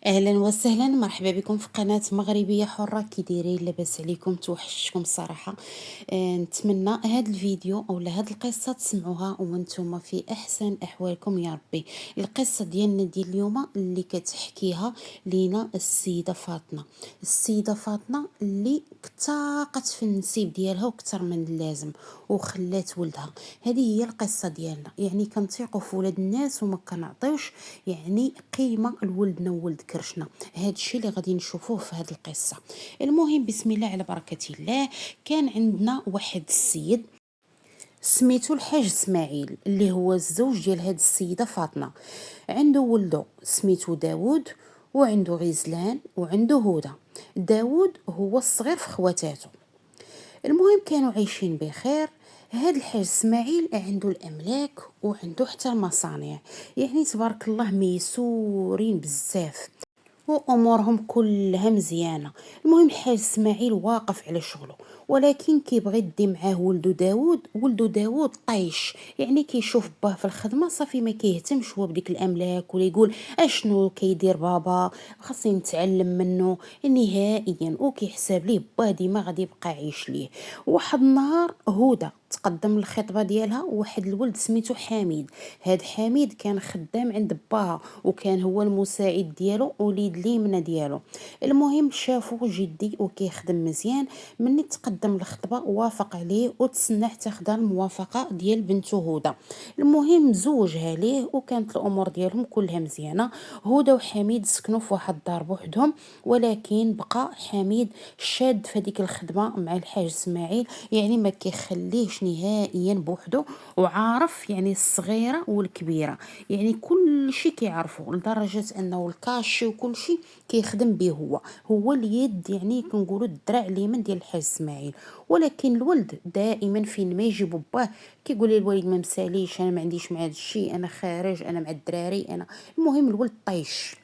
اهلا وسهلا، مرحبا بكم في قناه مغربيه حره. كي دايرين؟ لاباس عليكم؟ توحشتكم الصراحه. نتمنى هذا الفيديو او هذه القصه تسمعوها وانتم في احسن احوالكم يا ربي. القصه ديالنا ديال اليوم اللي كتحكيها لينا السيده فاطمه اللي كتاقت في النسيب ديالها وكثر من اللازم وخلات ولدها. هذه هي القصه ديالنا، يعني كنثيقوا في ولاد الناس وما كنعطيوش يعني قيمه لولدنا وولد كرشنا. هذا الشيء اللي غادي نشوفوه في هذه القصه. المهم، بسم الله على بركه الله. كان عندنا واحد السيد سميتو الحاج اسماعيل، اللي هو الزوج ديال هاد السيده فاطمه. عنده ولده سميتو داود، وعنده غزلان، وعنده هدى. داود هو الصغير في خواتاته. المهم كانوا عايشين بخير. هاد الحاج اسماعيل عنده الاملاك وعنده حتى المصانع، يعني تبارك الله ميسورين بزاف وامورهم كلها مزيانه. المهم الحاج اسماعيل واقف على شغله، ولكن كيبغي يدي معاه ولدو داود طايش، يعني كيشوف باه في الخدمه صافي ما كيهتمش هو بديك الاملاك، ولا يقول اشنو كيدير بابا خاصني نتعلم منه نهائيا، وكيحسب ليه باه ديما غادي يبقى عايش ليه. واحد النهار هدى تقدم الخطبه ديالها واحد الولد سميتو حميد. هاد حميد كان خدام عند باها، وكان هو المساعد ديالو وليد اليمنى ديالو. المهم شافو جدي وكيخدم مزيان. مني تقدم الخطبه وافق عليه وتسنى حتى خدا الموافقه ديال بنته هدى. المهم زوجها ليه وكانت الامور ديالهم كلها مزيانه. هدى وحميد سكنوا في واحد الدار بوحدهم، ولكن بقى حميد شاد في هذيك الخدمه مع الحاج اسماعيل، يعني ما كيخليهش نهائيا بوحده، وعارف يعني الصغيره والكبيره، يعني كل شيء كيعرفه، لدرجه انه الكاشي وكل شيء كيخدم به هو اليد، يعني كنقولوا الدراع اليمين ديال الحاج اسماعيل. ولكن الولد دائما فين ما يجي باه كيقول لي الوالد ما مساليش، انا ما عنديش مع هذا الشيء، انا خارج، انا مع الدراري انا. المهم الولد طيش.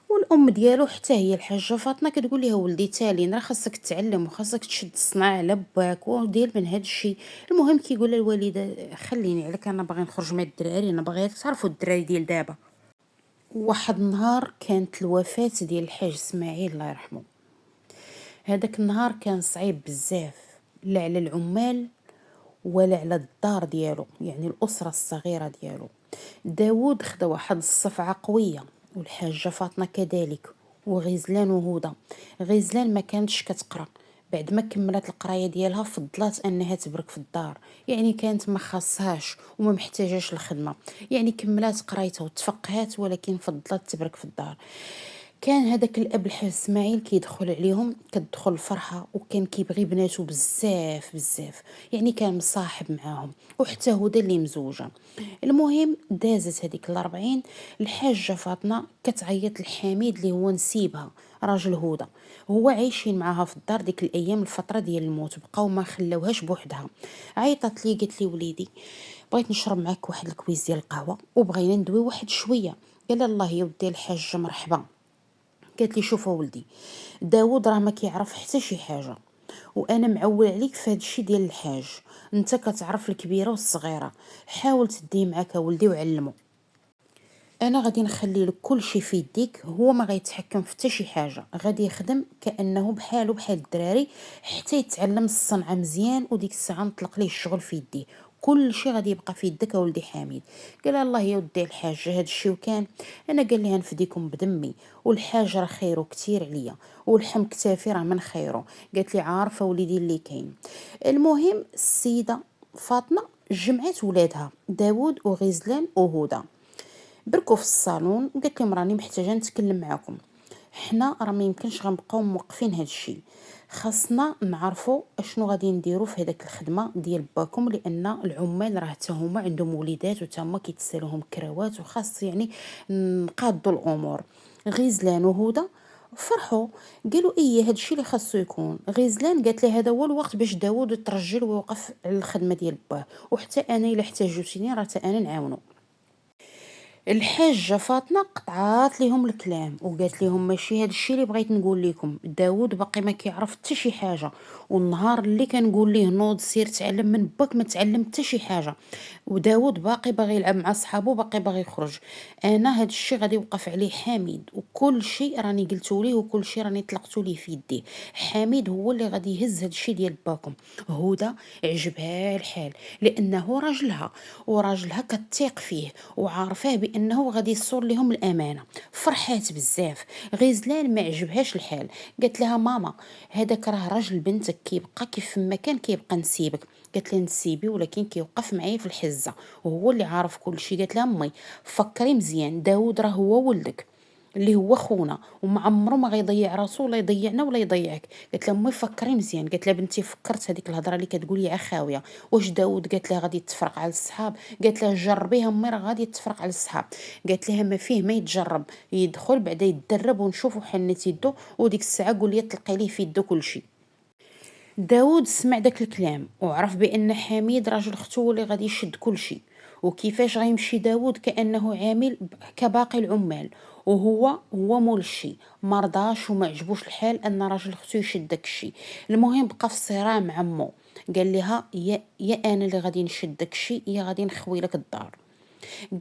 والام ديالو حتى هي الحاجه فاطمه كتقول لها ولدي تالين، راه خاصك تتعلم وخاصك تشد الصناعه على باك ودير من هذا الشيء. المهم كيقول لها الوالده خليني عليك، انا باغي نخرج مع الدراري، انا باغي تعرفوا الدراري ديال دابا. واحد النهار كانت الوفاه ديال الحاج اسماعيل الله يرحمه. هذاك النهار كان صعيب بزاف، لا على العمال ولا على الدار ديالو، يعني الأسرة الصغيرة ديالو. داود خدا واحد الصفعة قوية، والحاجة فاطمة كذلك، وغزلان وهدى. غزلان ما كانتش كتقرا، بعد ما كملت القرايه ديالها فضلات انها تبرك في الدار، يعني كانت ما خاصهاش وما محتاجاش الخدمه، يعني كملات قرايتها وتفقهات، ولكن فضلات تبرك في الدار. كان هذاك الاب الحاج اسماعيل كيدخل عليهم كتدخل الفرحه، وكان كيبغي بناتو بزاف بزاف، يعني كان مصاحب معاهم، وحتى هدى اللي مزوجه. المهم دازت هذيك الأربعين، الحاجه فاطمه كتعيط لحميد اللي هو نسيبها راجل هدى. هو عايشين معاها في الدار ديك الايام الفتره ديال الموت، بقاو ما خلاوهاش بوحدها. عيطت لي قالت لي وليدي بغيت نشرب معاك واحد الكويس ديال القهوه وبغينا ندوي واحد شويه. قال الله يا ودي الحاج مرحبا. قالت لي شوف ولدي، داود راه ما كيعرف حتى شي حاجه، وانا معول عليك في هذا الشيء ديال الحاج، انت كتعرف الكبيره والصغيره، حاول تديه معاك ولدي وعلمه. انا غادي نخلي لك كل شيء في يديك، هو ما غيتحكم في حتى شي حاجه، غادي يخدم كانه بحاله بحال الدراري حتى يتعلم الصنعه مزيان، وديك الساعه نطلق ليه الشغل في يديه. كل شيء غادي يبقى في يدك ولدي حميد. قال الله يا ودي الحاج هذا الشيء وكان، انا قال لها نفديكم بدمي، والحاج راه خيره كتير عليا، والحم كتافي راه من خيره. قالت لي عارفه وليدي اللي كاين. المهم السيده فاطمه جمعت ولادها داود وغزلان وهدى، بركو في الصالون، وقالت لهم راني محتاجه نتكلم معكم. حنا راه ما يمكنش غنبقاو موقفين هذا الشيء، خاصنا نعرفوا اشنو غادي نديروا في هذاك الخدمه ديال باكم، لان العمال راه حتى هما عندهم وليدات وتا هما كيتسالوهم كراوات، وخاص يعني نقادوا الامور. غزلان وهدى فرحوا، قالوا ايه هذا الشيء اللي خاصو يكون. غزلان قالت لي هذا هو الوقت باش داوود يترجل ويوقف على الخدمه ديال باه، وحتى انا الا احتاجوتيني راه حتى انا نعاونو. الحاجة فاطمة قطعات ليهم الكلام وقالت لهم ماشي هاد الشيء اللي بغيت نقول لكم، داود باقي ما كيعرف حتى شي حاجه، والنهار اللي كنقول ليه نوض سير تعلم من باك ما تعلم حتى شي حاجه. وداود باقي باغي يلعب مع صحابو، باقي باغي يخرج. انا هاد الشي غادي يوقف عليه حميد، وكل شيء راني قلتو ليه وكل شيء راني طلقتو ليه في يديه. حميد هو اللي غادي يهز هاد الشي ديال باكم. هدى عجبها الحال لانه راجلها، وراجلها كتثيق فيه وعارفاه بانه غادي يصون لهم الامانه. فرحات بزاف. غزلان ما عجبهاش الحال، قالت لها ماما هذاك راه راجل بنتك، كيبقى كيف ما كان كيبقى نسيبك. قالت لها نسيبي ولكن كيوقف معايا في الحزه وهو اللي عارف كل شيء. قالت لها امي فكري مزيان، داود راه هو ولدك اللي هو خونا وما عمره ما غيضيع راسو ولا يضيعنا ولا يضيعك. قالت لها امي فكري مزيان. قالت لها بنتي فكرت هذيك الهضره اللي كتقولي يا خاويه، واش داود قالت لها غادي يتفرق على الصحاب؟ قالت لها جربيها امي راه غادي يتفرق على الصحاب. قالت لها ما فيه ما يتجرب، يدخل بعدا يتدرب ونشوفوا حنت يدو وديك الساعه قولي تلقي ليه في يدو كل شيء. داود سمع داك الكلام وعرف بان حميد راجل ختو هو اللي غادي يشد كل شيء. وكيفاش غيمشي داود كانه عامل كباقي العمال، وهو مول الشي مرضاش وما عجبوش الحال ان راجل ختو يشد داك الشيء. المهم بقى في صراع مع عمو، قال لها يا انا اللي غادي نشد داك الشيء يا غادي نخوي لك الدار.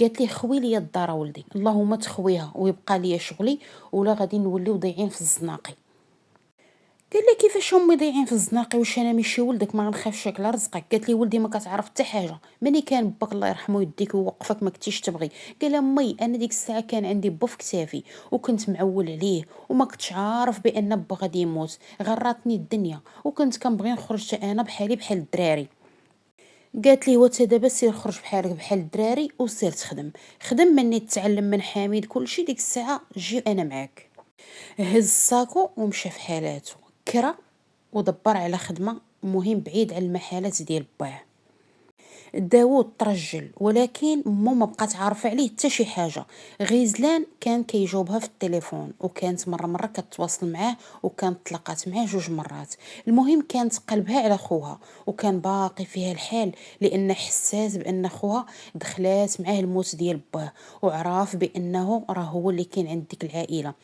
قالت لي خوي لي الدار ولدي، اللهم تخويها ويبقى لي شغلي ولا غادي نوليو ضايعين في الزناقي. قال لي كيفاش امي ضايعين في الزناقي واش انا ماشي ولدك ما غنخافش على رزقك؟ قالت لي ولدي ما كتعرف حتى حاجه، ملي كان باك الله يرحمه يديك ووقفك ما كنتيش تبغي. قال امي انا ديك الساعه كان عندي با في كتافي وكنت معول عليه وما كنتش عارف بان با غادي يموت، غراتني الدنيا وكنت كنبغي نخرج حتى انا بحالي بحال الدراري. قالت لي وتا دابا سير خرج بحالك بحال الدراري وسير تخدم، خدم مني تتعلم من حميد كلشي، ديك الساعه جي انا معاك. هز الساكو ومشى في حالاته، كرا ودبر على خدمة مهم بعيد على المحلات ديال باه. داود ترجل ولكن مو ما بقات عارفه عليه حتى شي حاجه. غيزلان كان كيجاوبها في التليفون وكانت مره كتواصل معاه وكانت طلقات معاه 2 مرات. المهم كانت قلبها على خوها وكان باقي فيها الحال لان حساس بان خوها دخلات معاه الموت ديال باه وعرف بانه راه هو اللي كان عند ديك العائله.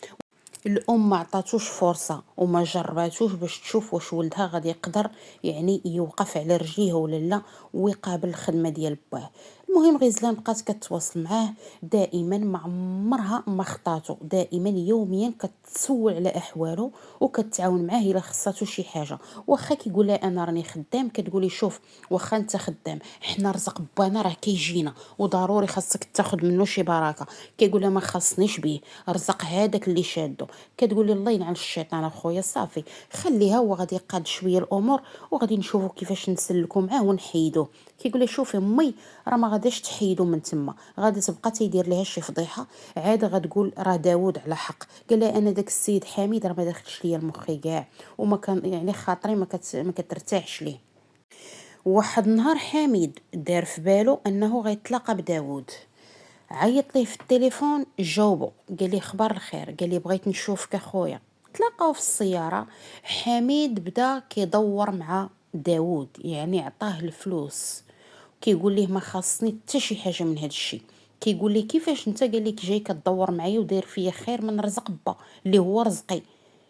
الام ما عطاتوش فرصه وما جرباتوش باش تشوف واش ولدها غادي يقدر يعني يوقف على رجليه ولا لا ويقابل الخدمه ديال باه. المهم غيزلان بقات كتواصل معاه دائما، ما عمرها ما خطاتو، دائما يوميا كتسول على احواله وكتعاون معاه الا خصاتو شي حاجه. واخا كيقول لها انا راني خدام كتقولي شوف واخا انت خدام حنا رزق بانا راه كيجينا وضروري خاصك تاخذ منه شي بركه. كيقول لها ما خاصنيش بيه، رزق هذاك اللي شادو. كتقول لي الله يلعن الشيطان اخويا صافي خليها هو غادي يقاد شويه الامور وغادي نشوفوا كيفاش نسلكوا معاه ونحيدوه. كيقول لي شوفي امي راه ما غاديش تحيدو من تما، غادي تبقى تيدير ليها شي فضيحه عاد غتقول راه داود على حق. قال لها انا داك السيد حميد راه ما داخلش ليا المخي كاع وما كان يعني خاطري ما كترتاحش ليه. واحد النهار حميد دار في بالو انه غيتلاقى بداود، عيط ليه في التليفون جاوبو قال لي خبر الخير، قال لي بغيت نشوفك اخويا. تلاقاو في السياره. حميد بدا كيدور مع داود يعني عطاه الفلوس، كيقول ليه ما خاصني حتى شي حاجه من هاد الشيء. كيقول لي كيفاش انت؟ قال لك جاي كتدور معايا وداير فيا خير من رزق با اللي هو رزقي.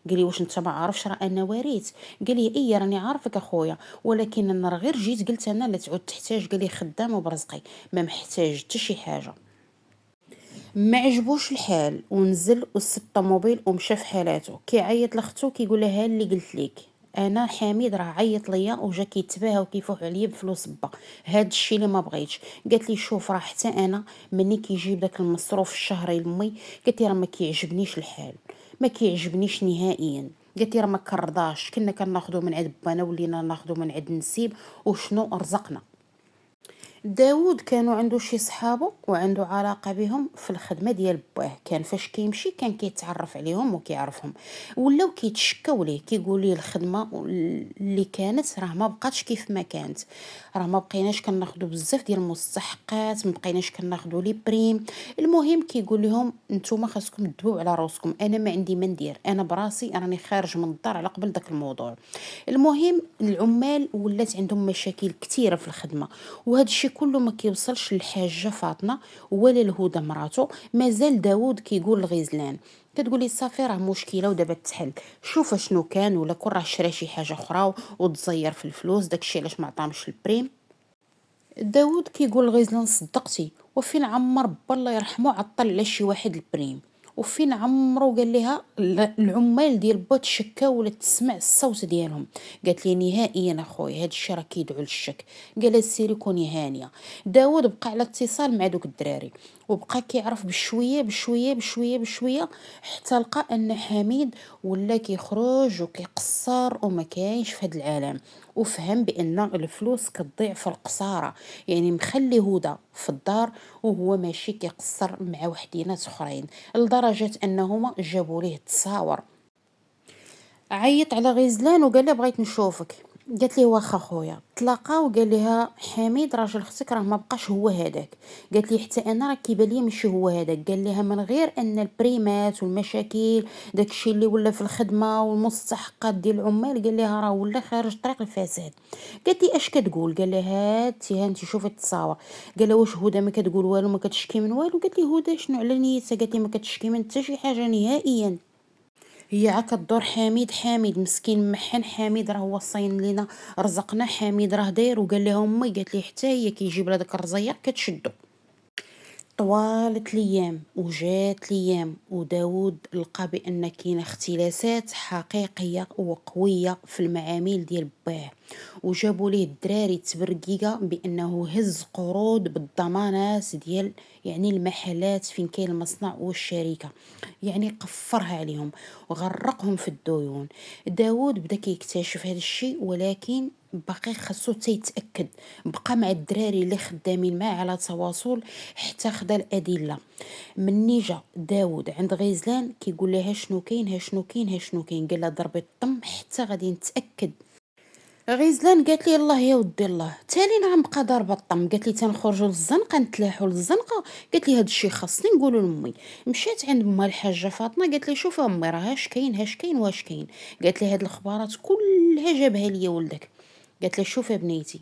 قال لي واش انت ما عارفش راه انا وريت؟ قال لي اي راني عارفك اخويا ولكن انا راه غير جيت قلت انا لا تعود تحتاج. قال لي خدام برزقي ما محتاج حتى شي حاجه. ما عجبوش الحال ونزل وسط الطوموبيل ومشى في حالاته كيعيط لختو كيقول لها اللي قلت لك انا حميد راه عيط ليا وجا كيتباهى وكيفوح عليا بفلوس با، هاد الشيء اللي ما بغيتش. قالت لي شوف راه حتى انا مني كيجيب داك المصروف الشهري لمي قالت لي راه ما كيعجبنيش الحال، ما كيعجبنيش نهائيا. قالت لي راه ما كرضاش كنا كناخذو من عند بانا ولينا ناخذو من عند نسيب وشنو رزقنا. داود كانوا عنده شي صحابه وعنده علاقه بهم في الخدمه ديال باه، كان فاش كيمشي كان كيتعرف عليهم وكيعرفهم ولاو كيتشكاو ليه كيقول ليه الخدمه اللي كانت راه ما بقاتش كيف ما كانت، راه ما بقيناش كناخذوا بزاف ديال المستحقات، ما بقيناش كناخذوا لي بريم. المهم كيقول لهم نتوما خاصكم تدويو على راسكم، انا ما عندي ما ندير، انا براسي راني خارج من الدار على قبل داك الموضوع. المهم العمال ولات عندهم مشاكل كثيره في الخدمه وهذا الشيء كله ما كيوصلش للحاجه فاطمه ولا لهدى مراته. مازال داود كيقول لغيزلان كتقولي صافي راه مشكله ودابا تحل، شوف شنو كان ولا كون راه شرا شي حاجه اخرى وتزير في الفلوس داكشي علاش ما عطامش البريم. داود كيقول لغيزلان: صدقتي، وفين عمر با الله يرحمه عطل على شي واحد البريم، وفين عمرو قال لها العمال ديال با تشكاو ولا تسمع الصوت ديالهم. قالت لي: نهائيا اخويا، هاد الشيء راه كيدعو للشك. قال: سيري كوني هانيه. داود بقى على اتصال مع دوك الدراري، وبقى كيعرف بشويه بشويه بشويه بشويه، حتى لقى ان حميد ولا كيخرج وكيقصر وما كاينش في هاد العالم، وفهم بان الفلوس كتضيع في القصاره. يعني مخلي هدى في الدار وهو ماشي كيقصر مع وحدينات اخرين، لدرجه انهما جابوا ليه التصاور. عيط على غزلان وقال لها: بغيت نشوفك. قالت لي: واخا خويا. تلاقاو وقال لها: حميد راجل اختك راه ما بقاش هو هذاك. قالت لي: حتى انا راه كيبان لي ماشي هو هذاك. قال لها: من غير ان البريمات والمشاكل داكشي اللي ولا في الخدمه والمستحقات ديال العمال، قال لها راه ولا خارج طريق الفساد. قالت لي: اش كتقول؟ قال لها: هاتي هانتي شوفي التصاور. قال لها: واش هدى ما كتقول والو، ما كتشكي من والو؟ قالت لي: هدى شنو على نيتها؟ قالت لي: ما كتشكي من حتى شي حاجه نهائيا. هي عا كدور حميد، حميد مسكين محن، حميد راه هو صاين لينا رزقنا، حميد راه داير. وقال لها امي، قالت لي: حتى هي كيجيب لها داك الرزيق كتشدو. طوالت الايام وجات الايام، وداود لقى بان كاين اختلاسات حقيقيه وقويه في المعامل ديال باه، وجابوا ليه الدراري تبرقيقه بانه هز قروض بالضمانات ديال يعني المحلات فين كاين المصنع والشركه، يعني قفرها عليهم وغرقهم في الديون. داود بدا كيكتشف هذا الشيء، ولكن باقي خاصو تيتاكد. بقى مع الدراري اللي خدامين معاه على تواصل حتى خدا الادله. مني جا داود عند غيزلان كيقول لها: شنو كاين، ها شنو كاين، ها شنو كاين. قال لها: ضربي الطم حتى غادي نتاكد. غيزلان قالت لي: الله يا ودي الله، تالي غنبقى ضاربه الطم. قالت لي: تنخرجوا للزنقه نتلاحوا للزنقه. قالت لي: هذا الشيء خاصني نقولوا لامي. مشات عند امها الحاجه فاطمه، قالت لي: شوف امي، راه اش كاين هاش كاين واش كاين. قالت لي: هاد الاخبارات كلها جابها ليا ولدك. قالت لي: شوف يا بنيتي،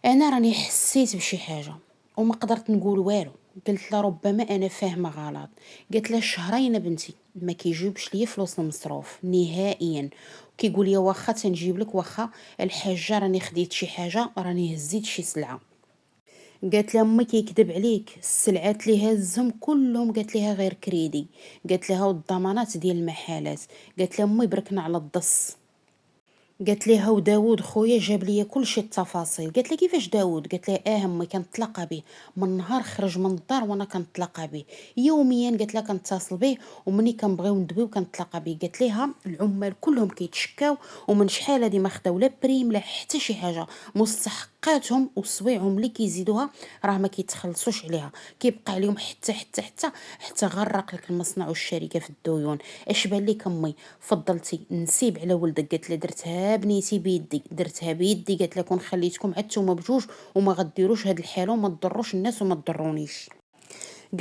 انا راني حسيت بشي حاجه وما قدرت نقول والو. قلت لها: ربما انا فاهمه غلط. قالت لها: شهرين بنتي ما كيجيبش ليا فلوس المصروف نهائيا، كيقول لي: واخا تنجيب لك، واخا الحاجه راني خديت شي حاجه، راني هزيت شي سلعه. قالت لها: امي كيكذب عليك، السلعات اللي هزهم كلهم قالت لها غير كريدي. قالت لها: والضمانات ديال المحلات. قالت لها: امي بركنا على الضص. قالت لي: هاو داود خويا جاب لي كل شيء التفاصيل. قالت لي: كيفاش داود؟ قالت لي: امي كنتلاقى به من نهار خرج من الدار وانا كنتلاقى به يوميا. قالت لها: كنتصل به ومني كنبغيو ندويو كنتلاقى به. قالت لها: العمال كلهم كيتشكاو، ومن شحال هادي ما خداو لا بريم لا حتى شي حاجه، مستحقاتهم وسويعهم اللي كيزيدوها راه ما كيتخلصوش عليها، كيبقى عليهم حتى غرق لك المصنع والشركه في الديون. اش بان لك امي؟ فضلتي نسيب على ولدك؟ قالت لها: درتها بنيتي بيدي، درتها بيدي. قالت لها: كون خليتكم عدتوما بجوج وما غديروش هاد الحاله وما تضروش الناس وما تضرونيش.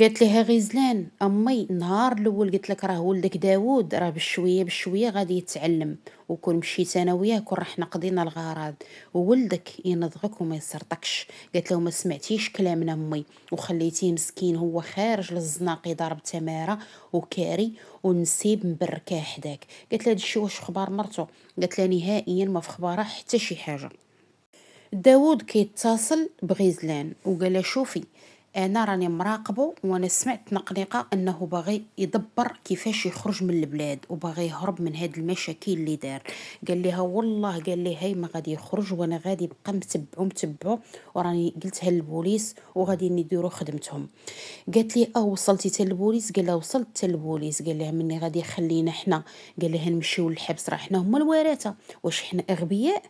قالت لها غزلان: امي نهار الاول قلت لك راه ولدك داود راه بشويه بشويه غادي يتعلم، وكون مشيت انا وياه كون رحنا قضينا الغرض، وولدك ينضغك وما يسرطكش. قالت له: ما سمعتيش كلامنا امي وخليتيه مسكين هو خارج للزناقي ضارب تماره وكاري ونسيب مبركه حداك. قالت لها: دشي واش خبار مرتو؟ قالت لها: نهائيا ما في خبارها حتى شي حاجه. داود كيتصل بغيزلان وقال لها: شوفي، انا راني مراقبه وانا سمعت نقنقه انه باغي يدبر كيفاش يخرج من البلاد وباغي يهرب من هاد المشاكل اللي دار. قال لها: والله قال لي هاي ما غادي يخرج وانا غادي نبقى متبعه وراني قلتها للبوليس وغادي نديروا خدمتهم. قالت لي: وصلتي حتى للبوليس؟ قال لها: وصلت حتى للبوليس. قال لها: مني غادي يخلينا حنا؟ قال لها: نمشيو للحبس، راه حنا هما الورثه، واش حنا اغبياء؟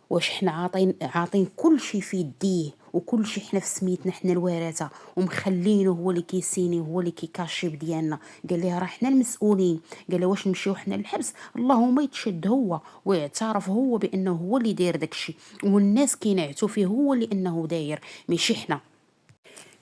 واش حنا عاطين كل شيء في يديه وكل شيء حنا في سميتنا حنا الورثه ومخلينه هو اللي كيسيني هو اللي كيكاشي بديالنا؟ قال لها: راه حنا المسؤولين. قال لها: واش نمشيو حنا للحبس؟ اللهم يتشد هو ويعترف هو بانه هو اللي داير داكشي، والناس كينعتوا فيه هو اللي انه داير ماشي حنا.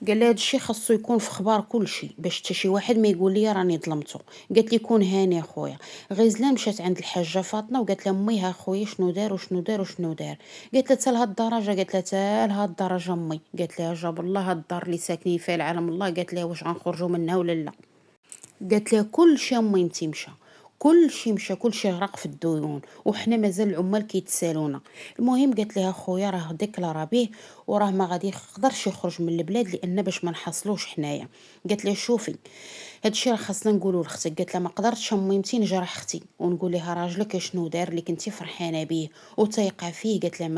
قال لي: هذا الشيء خاصو يكون في خبار كل شيء باش حتى شي واحد ما يقول لي راني ظلمته. قالت لي: كون هاني اخويا. غيزلان مشات عند الحاجه فاطمه وقالت لها: امي ها خويا شنو دار وشنو دار وشنو دار. قالت لها: حتى لهاد الدرجه؟ قالت لها: حتى لهاد الدرجه امي. قالت لها: جاب الله هاد الدار اللي ساكنين فيها العالم الله. قالت لها: واش غنخرجوا منها ولا لا؟ قالت لها: كل شيء امي انت مشى، كلشي مشى، كلشي غرق في الديون، وحنا مازال العمال كيتسالونا. المهم قالت لها خويا راه ديكلارا بيه، وراه ما غادي يقدرش يخرج من البلاد لان باش ما نحصلوش حنايا. قالت لها شوفي، هادشي راه خاصنا نقولوا لختك. قالت لها ما قدرتش ميمتي نجرح اختي ونقول لها راجلك اشنو دار اللي كنتي فرحانه بيه وتايقه فيه. قالت لها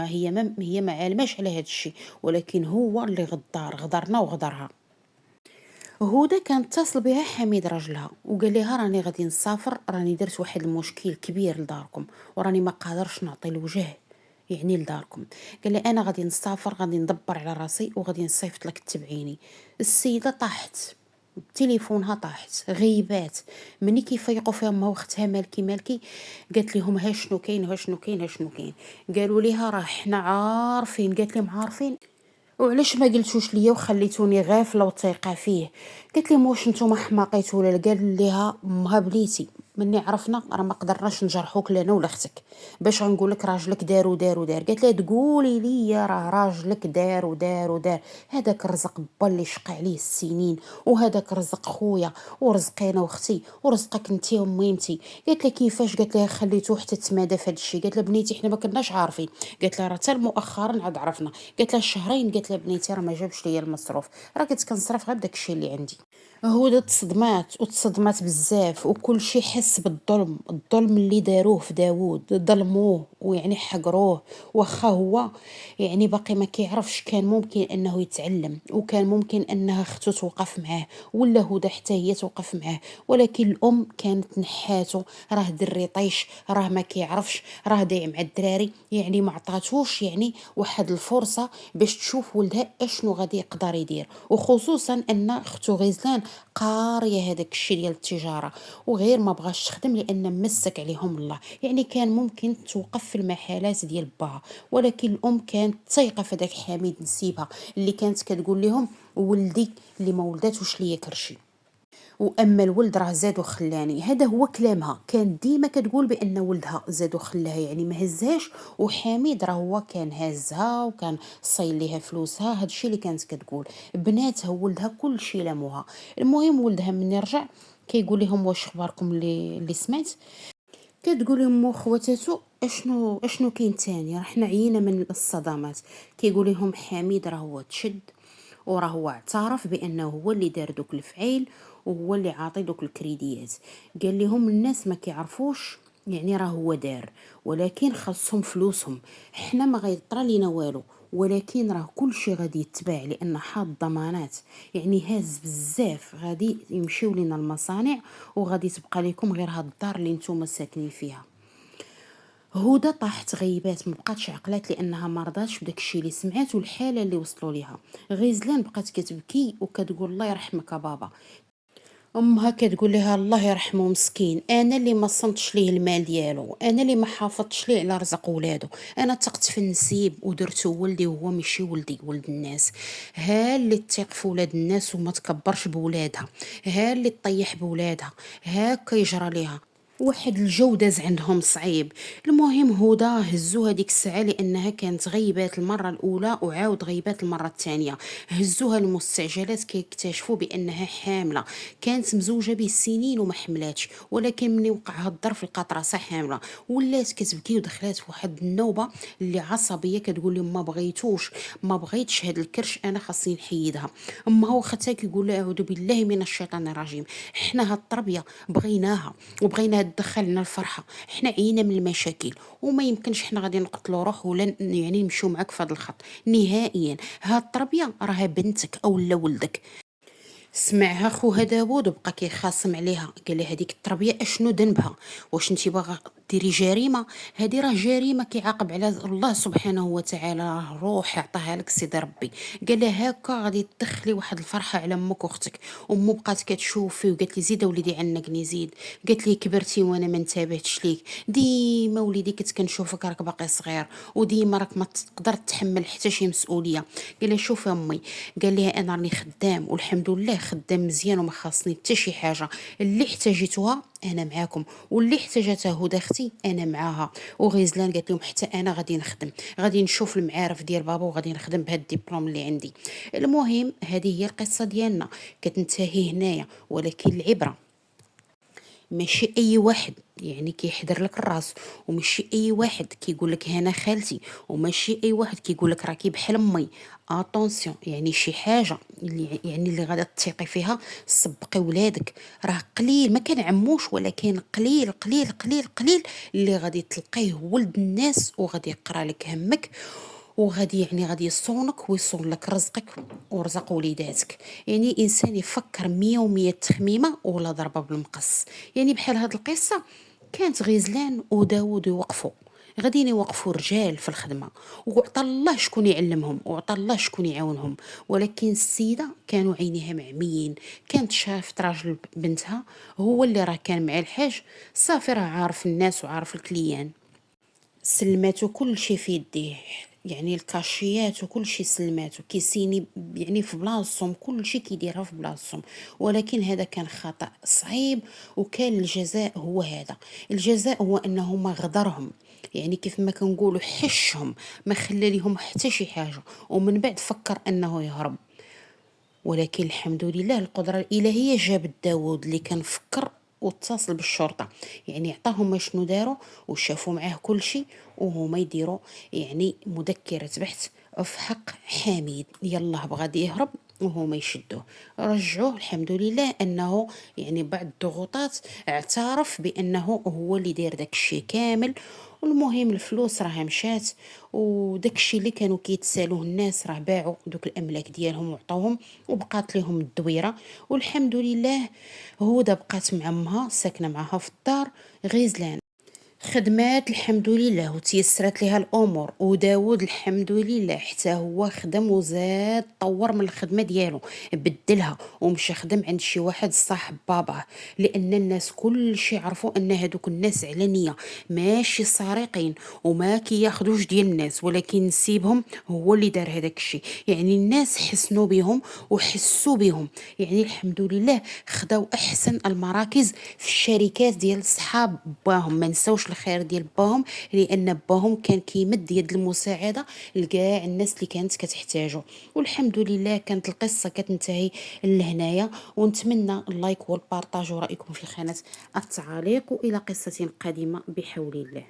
ما عالماش على هادشي، ولكن هو اللي غدرنا وغدرها. هدى كان اتصل بها حميد راجلها وقال لها راني غادي نسافر، راني درت واحد المشكل كبير لداركم، وراني ما قادرش نعطي الوجه يعني لداركم. قال لي انا غادي نسافر، غادي ندبر على راسي وغادي نصيفط لك تبعيني. السيده طاحت، تليفونها طاحت، غيبات. مني كيفيقوا فيها امها واختها مالكي مالكي، قالت لهم ها شنو كاين، ها شنو كاين، ها شنو كاين. قالوا ليها راه حنا عارفين. قالت لهم عارفين، وعلاش ما قلتوش ليا وخليتوني غافله وثيقه فيه؟ قالت لهم واش نتوما حماقيت ولا لا؟ قال ليها امها بليتي مني عرفنا راه ما قدرناش نجرحوك لا انا ولا اختك، باش غنقول لك راجلك دار ودار ودار. قالت لها تقولي لي راه راجلك دار ودار ودار؟ هذاك رزق با اللي شقى عليه السنين، وهذاك رزق خويا ورزقي انا واختي ورزقك انت وميمتي. قالت لها كيفاش؟ قالت لها خليتوه حتى تمادى في هذا الشيء. قالت لها بنيتي حنا ما كناش عارفين. قالت لها راه حتى مؤخرا عاد عرفنا. قالت لها شهرين. قالت لها بنيتي راه ما جابش ليا المصروف، راه كنت كنصرف غير داك الشيء اللي عندي. هدى تصدمات وتصدمات بزاف، وكل شي حس بالظلم، الظلم اللي داروه في داوود، ظلموه ويعني حقروه. واخا هو يعني باقي ما كيعرفش، كان ممكن انه يتعلم، وكان ممكن انها اختو توقف معاه، ولا هدى حتى هي توقف معاه. ولكن الام كانت نحاتو، راه دري طيش، راه ما كيعرفش، راه دايع مع الدراري، يعني ما عطاتوش يعني واحد الفرصه باش تشوف ولدها اشنو غادي يقدر يدير. وخصوصا ان اختو غزلان قاريه هذاك الشيء ديال التجاره، وغير ما بغاش تخدم لان مسك عليهم الله. يعني كان ممكن توقف في المحلات ديال باها، ولكن الام كانت ثايقه في داك حميد نسيبها اللي كانت كتقول لهم ولدي اللي ما ولداتوش ليا كرشي، واما الولد راه زاد وخلاني. هذا هو كلامها، كان ديما كتقول بان ولدها زاد وخلاها يعني ما هزهاش. وحميد راه هو كان هازها وكان صايل ليها فلوسها، هذا الشيء اللي كانت كتقول. بناتها وولدها كل شيء لاموها. المهم ولدها من يرجع كيقول لهم واش اخباركم اللي سمعت. كتقول لهم خواتاتو اشنو كاين تاني، راه حنا عيينا من الصدمات. كيقول لهم حميد راه هو تشد، وراه هو اعترف بانه هو اللي دار دوك الفعيل وهو اللي عاطي دوك الكريديات. قال لهم الناس ما كيعرفوش يعني راه هو دار، ولكن خاصهم فلوسهم، حنا ما غيطرى لينا والو، ولكن راه كل شيء غادي يتباع لان حاط ضمانات. يعني هاز بزاف، غادي يمشيو لينا المصانع وغادي تبقى لكم غير هاد الدار اللي نتوما ساكنين فيها. هدى طاحت غيبات، ما بقاتش عقلات لانها ما رضاتش بداك الشيء اللي سمعات والحاله اللي وصلوا ليها. غيزلان بقات كتبكي وكتقول الله يرحمك يا بابا. امها كتقول لها الله يرحمه مسكين، انا اللي ما صنتش ليه المال ديالو، انا اللي ما حافظتش ليه على رزق ولادو، انا تقت في النسيب ودرتو ولدي وهو ماشي ولدي ولد الناس. ها اللي تثيق في ولاد الناس وما تكبرش بولادها، ها اللي تطيح بولادها، هاكا يجرى ليها واحد الجو داز عندهم صعيب. المهم هدى هزوها ديك الساعه لانها كانت غيبات المره الاولى وعاود غيبات المره الثانيه. هزوها المستعجلات كيكتشفوا بانها حامله، كانت مزوجه به سنين وما حملاتش، ولكن ملي وقع هاد الظرف لقات راسها حامله. ولات كتبكي ودخلات في واحد النوبه اللي عصبيه، كتقول لهم ما بغيتوش، ما بغيتش هاد الكرش، انا خاصني نحيدها. امها وختها كيقول لها اعوذ بالله من الشيطان الرجيم، حنا هاد التربيه بغيناها وبغينا تدخلنا الفرحه، حنا عينا من المشاكل وما يمكنش حنا غادي نقتلوا روح ولا يعني نمشيو معاك في هذا الخط نهائيا. هاد التربيه راها بنتك او لا ولدك. سمعها خوها داوود وبقى كيخاصم عليها، قال لها هذيك التربيه اشنو ذنبها؟ واش انت باغا ديري جريمه؟ هذه راه جريمه كيعاقب على الله سبحانه وتعالى، راه روح عطاها لك سيدي ربي. قال لها هكا غادي تدخلي واحد الفرحه على امك واختك. امو بقات كتشوف فيه وقالت لي زيد وليدي عنقني زيد. قالت لي كبرتي وانا ما انتبهتش ليك، ديما وليدي كنت كنشوفك راك باقي صغير، وديما راك ما تقدر تحمل حتى شي مسؤوليه. قال لها شوف امي، قال لها انا راني خدام والحمد لله خدام مزيان وما خاصني حتى شي حاجه، اللي احتاجتوها انا معاكم، واللي احتاجته هدى اختي انا معاها. وغيزلان قالت لهم حتى انا غادي نخدم، غادي نشوف المعارف ديال بابا وغادي نخدم بهذا الدبلوم اللي عندي. المهم هذه هي القصه ديالنا، كتنتهي هنايا، ولكن العبره ماشي اي واحد يعني كيحضر لك الراس، وماشي اي واحد كيقول لك هنا خالتي، وماشي اي واحد كيقول لك راكي بحال امي. اتونسيون، يعني شي حاجه اللي غادا تثيقي فيها سبقي ولادك. راه قليل، ما كنعموش، ولكن قليل قليل قليل قليل اللي غادي تلقيه ولد الناس وغادي يقرا لك همك، وغادي يعني غادي يصونك ويصون لك رزقك ورزق وليداتك. يعني انسان يفكر 100 تخميمه ولا ضربه بالمقص. يعني بحال هاد القصه كانت غزلان وداود يوقفوا، غاديين يوقفوا رجال في الخدمه، وعطى الله شكون يعلمهم وعطى الله شكون يعاونهم. ولكن السيده كانوا عينيها معميين، كانت شافت راجل بنتها هو اللي راه كان مع الحاج، صافي راه عارف الناس وعارف الكليان، سلماتو كل شي في يديه، يعني الكاشيات وكل شي سلماتو كيسيني يعني في بلاصتهم، كل شي كيديرها في بلاصتهم. ولكن هذا كان خطأ صعيب، وكان الجزاء هو هذا. الجزاء هو انه ما غدرهم، يعني كيف ما كنقولوا حشهم، ما خلى ليهم حتى شي حاجه، ومن بعد فكر انه يهرب. ولكن الحمد لله القدرة الإلهية جابت داود اللي كان فكر واتصل بالشرطة، يعني عطاهم شنو داروا وشافوا معاه كل شيء، وهما يديروا يعني مذكرة بحث في حق حميد. يلا بغى يهرب وهما يشدوه، رجعوه. الحمد لله انه يعني بعد الضغوطات اعترف بانه هو اللي داير داك الشيء كامل. والمهم الفلوس راه مشات، وداك الشيء اللي كانوا كيتسالوه الناس راه باعوا دوك الاملاك ديالهم وعطاوهم، وبقات لهم الدويره. والحمد لله هدى بقات مع امها ساكنه معها في الدار. غزلان خدمات الحمد لله وتيسرت لها الامور، وداود الحمد لله حتى هو خدم وزاد طور من الخدمه ديالو، بدلها ومشى خدم عند شي واحد صاحب باباه. لان الناس كل شي عرفوا ان هذوك الناس علانيه، ماشي سارقين وما كياخذوش ديال الناس، ولكن نسيبهم هو اللي دار هذاك الشيء. يعني الناس حسنوا بهم وحسوا بهم، يعني الحمد لله خداو احسن المراكز في الشركات ديال صحاب باهم. ما نساوش الخير ديال باهم، لان باهم كان كيمد يد المساعده لكاع الناس اللي كانت كتحتاجه. والحمد لله كانت القصه كتنتهي لهنايا. ونتمنى اللايك والبارطاج ورايكم في خانه التعاليق، والى قصه قادمه بحول الله.